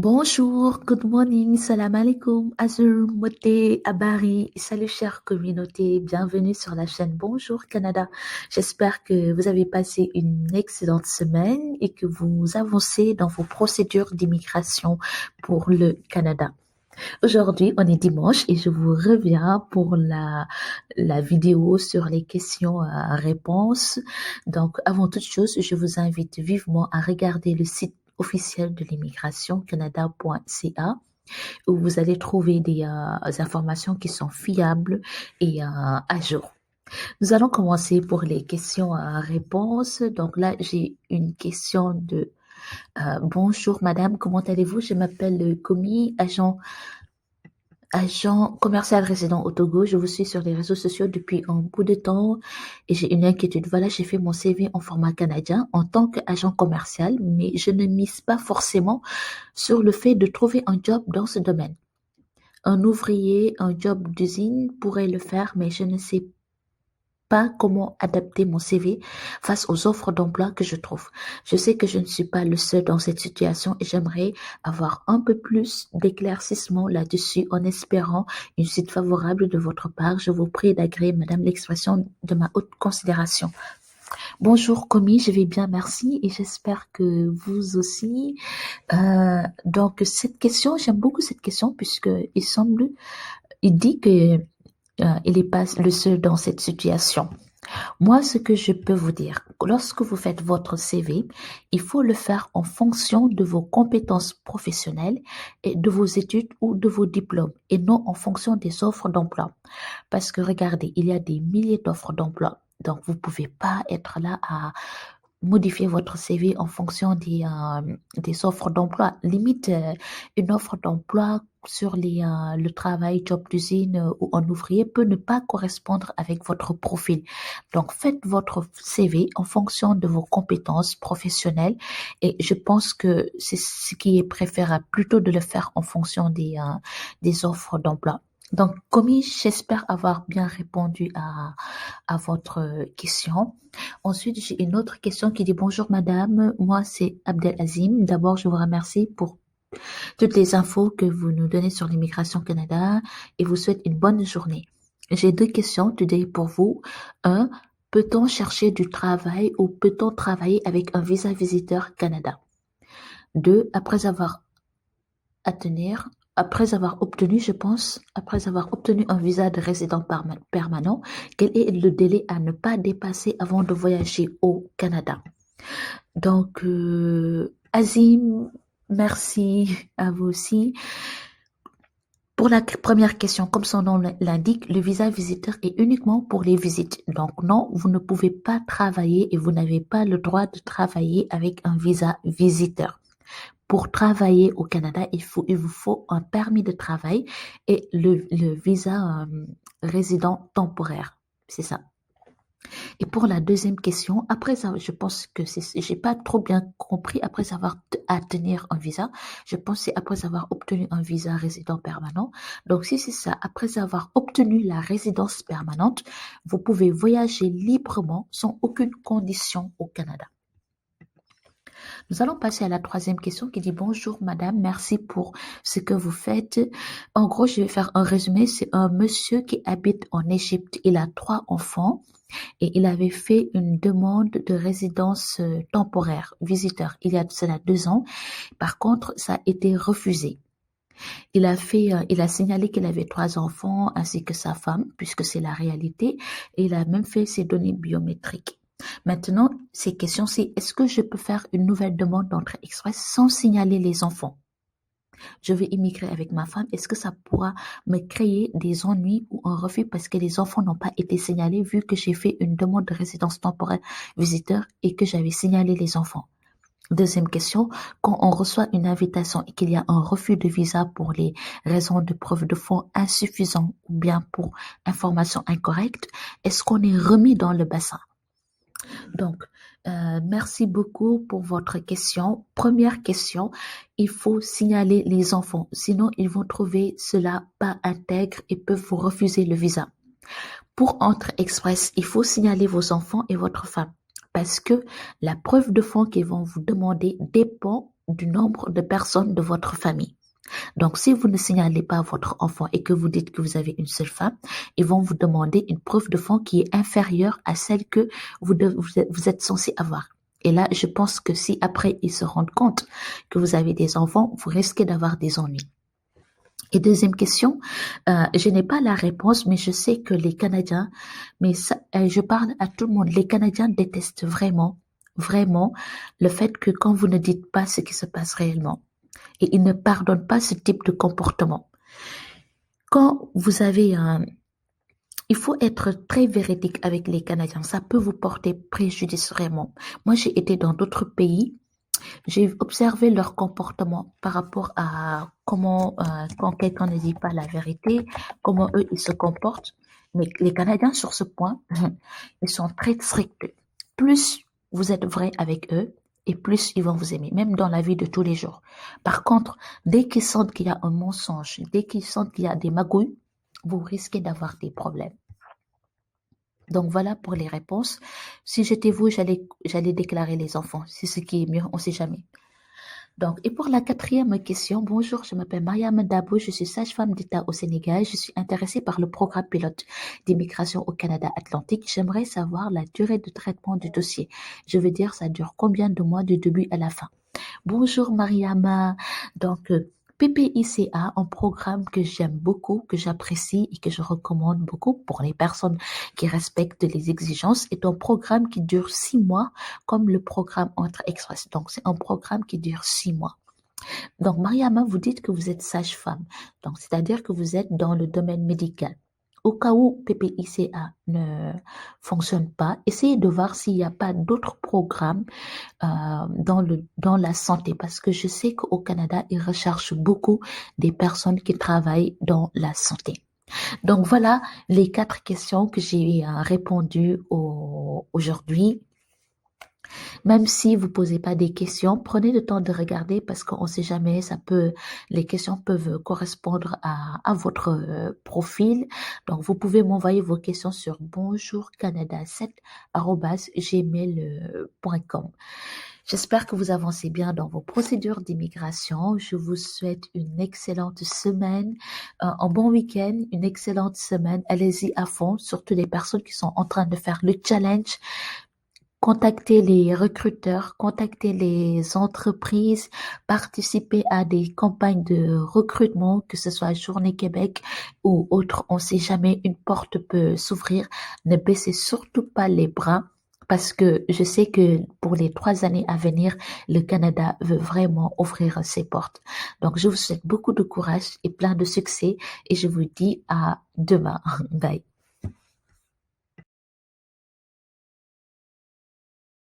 Bonjour, good morning, salam alaikum, azur, moté, abari, salut chère communauté, bienvenue sur la chaîne Bonjour Canada. J'espère que vous avez passé une excellente semaine et que vous avancez dans vos procédures d'immigration pour le Canada. Aujourd'hui, on est dimanche et je vous reviens pour la vidéo sur les questions à réponse. Donc, avant toute chose, je vous invite vivement à regarder le site officiel de l'immigration canada.ca où vous allez trouver des informations qui sont fiables et à jour. Nous allons commencer pour les questions à réponse. Donc là, j'ai une question de bonjour madame, comment allez-vous? Je m'appelle Komi, agent commercial résident au Togo. Je vous suis sur les réseaux sociaux depuis un bout de temps et j'ai une inquiétude. Voilà, j'ai fait mon CV en format canadien en tant qu'agent commercial, mais je ne mise pas forcément sur le fait de trouver un job dans ce domaine. Un ouvrier, un job d'usine pourrait le faire, mais je ne sais pas comment adapter mon CV face aux offres d'emploi que je trouve. Je sais que je ne suis pas le seul dans cette situation et j'aimerais avoir un peu plus d'éclaircissement là-dessus en espérant une suite favorable de votre part. Je vous prie d'agréer, madame, l'expression de ma haute considération. Bonjour, commis, je vais bien, merci, et j'espère que vous aussi. Donc, cette question, j'aime beaucoup cette question puisque il dit que il n'est pas le seul dans cette situation. Moi, ce que je peux vous dire, lorsque vous faites votre CV, il faut le faire en fonction de vos compétences professionnelles et de vos études ou de vos diplômes et non en fonction des offres d'emploi. Parce que regardez, il y a des milliers d'offres d'emploi. Donc, vous pouvez pas être là à modifier votre CV en fonction des offres d'emploi. Limite, une offre d'emploi sur le travail, job d'usine ou en ouvrier peut ne pas correspondre avec votre profil. Donc, faites votre CV en fonction de vos compétences professionnelles et je pense que c'est ce qui est préférable plutôt de le faire en fonction des offres d'emploi. Donc, commis, j'espère avoir bien répondu à votre question. Ensuite, j'ai une autre question qui dit bonjour madame, moi c'est Abdelazim. D'abord, je vous remercie pour toutes les infos que vous nous donnez sur l'immigration Canada et vous souhaite une bonne journée. J'ai deux questions today pour vous. Un, peut-on chercher du travail ou peut-on travailler avec un visa visiteur Canada? Deux, après avoir obtenu, je pense, après avoir obtenu un visa de résident permanent, quel est le délai à ne pas dépasser avant de voyager au Canada? Donc, Azim, merci à vous aussi. Pour la première question, comme son nom l'indique, le visa visiteur est uniquement pour les visites. Donc non, vous ne pouvez pas travailler et vous n'avez pas le droit de travailler avec un visa visiteur. Pour travailler au Canada, il vous faut un permis de travail et le visa résident temporaire. C'est ça. Et pour la deuxième question, je pense que j'ai pas trop bien compris après avoir à tenir un visa. Je pense que c'est après avoir obtenu un visa résident permanent. Donc si c'est ça, après avoir obtenu la résidence permanente, vous pouvez voyager librement sans aucune condition au Canada. Nous allons passer à la troisième question qui dit bonjour madame, merci pour ce que vous faites. En gros, je vais faire un résumé. C'est un monsieur qui habite en Égypte. Il a 3 enfants et il avait fait une demande de résidence temporaire, visiteur, il y a cela 2 ans. Par contre, ça a été refusé. Il a signalé qu'il avait 3 enfants ainsi que sa femme, puisque c'est la réalité, et il a même fait ses données biométriques. Maintenant, ces questions, c'est est-ce que je peux faire une nouvelle demande d'entrée express sans signaler les enfants? Je vais immigrer avec ma femme, est-ce que ça pourra me créer des ennuis ou un refus parce que les enfants n'ont pas été signalés vu que j'ai fait une demande de résidence temporaire visiteur et que j'avais signalé les enfants? Deuxième question, quand on reçoit une invitation et qu'il y a un refus de visa pour les raisons de preuve de fonds insuffisants ou bien pour information incorrecte, est-ce qu'on est remis dans le bassin? Donc, merci beaucoup pour votre question. Première question, il faut signaler les enfants, sinon ils vont trouver cela pas intègre et peuvent vous refuser le visa. Pour Entre Express, il faut signaler vos enfants et votre femme parce que la preuve de fonds qu'ils vont vous demander dépend du nombre de personnes de votre famille. Donc, si vous ne signalez pas votre enfant et que vous dites que vous avez une seule femme, ils vont vous demander une preuve de fonds qui est inférieure à celle que vous êtes censé avoir. Et là, je pense que si après ils se rendent compte que vous avez des enfants, vous risquez d'avoir des ennuis. Et deuxième question, je n'ai pas la réponse, mais je sais que les Canadiens, mais ça, je parle à tout le monde, les Canadiens détestent vraiment, vraiment le fait que quand vous ne dites pas ce qui se passe réellement, et ils ne pardonnent pas ce type de comportement. Quand vous avez un... Il faut être très véridique avec les Canadiens, ça peut vous porter préjudice vraiment. Moi, j'ai été dans d'autres pays. J'ai observé leur comportement par rapport à comment, quand quelqu'un ne dit pas la vérité, comment eux, ils se comportent. Mais les Canadiens, sur ce point, ils sont très stricts. Plus vous êtes vrai avec eux, et plus ils vont vous aimer, même dans la vie de tous les jours. Par contre, dès qu'ils sentent qu'il y a un mensonge, dès qu'ils sentent qu'il y a des magouilles, vous risquez d'avoir des problèmes. Donc voilà pour les réponses. Si j'étais vous, j'allais déclarer les enfants. C'est ce qui est mieux, on ne sait jamais. Donc, et pour la quatrième question, bonjour, je m'appelle Mariam Dabo, je suis sage-femme d'État au Sénégal. Je suis intéressée par le programme pilote d'immigration au Canada Atlantique. J'aimerais savoir la durée de traitement du dossier. Je veux dire, ça dure combien de mois du début à la fin? Bonjour Mariama. Donc, PPICA, un programme que j'aime beaucoup, que j'apprécie et que je recommande beaucoup pour les personnes qui respectent les exigences, est un programme qui dure 6 mois, comme le programme Entre Express. Donc, c'est un programme qui dure 6 mois. Donc, Mariama, vous dites que vous êtes sage-femme. Donc, c'est-à-dire que vous êtes dans le domaine médical. Au cas où PPICA ne fonctionne pas, essayez de voir s'il n'y a pas d'autres programmes dans la santé, parce que je sais qu'au Canada, ils recherchent beaucoup des personnes qui travaillent dans la santé. Donc voilà les 4 questions que j'ai répondues aujourd'hui. Même si vous posez pas des questions, prenez le temps de regarder parce qu'on sait jamais, les questions peuvent correspondre à votre profil. Donc, vous pouvez m'envoyer vos questions sur bonjourcanada7@gmail.com. J'espère que vous avancez bien dans vos procédures d'immigration. Je vous souhaite une excellente semaine, un bon week-end, une excellente semaine. Allez-y à fond, surtout les personnes qui sont en train de faire le challenge. Contactez les recruteurs, contactez les entreprises, participez à des campagnes de recrutement, que ce soit Journée Québec ou autre. On ne sait jamais, une porte peut s'ouvrir. Ne baissez surtout pas les bras parce que je sais que pour les 3 années à venir, le Canada veut vraiment ouvrir ses portes. Donc, je vous souhaite beaucoup de courage et plein de succès et je vous dis à demain. Bye.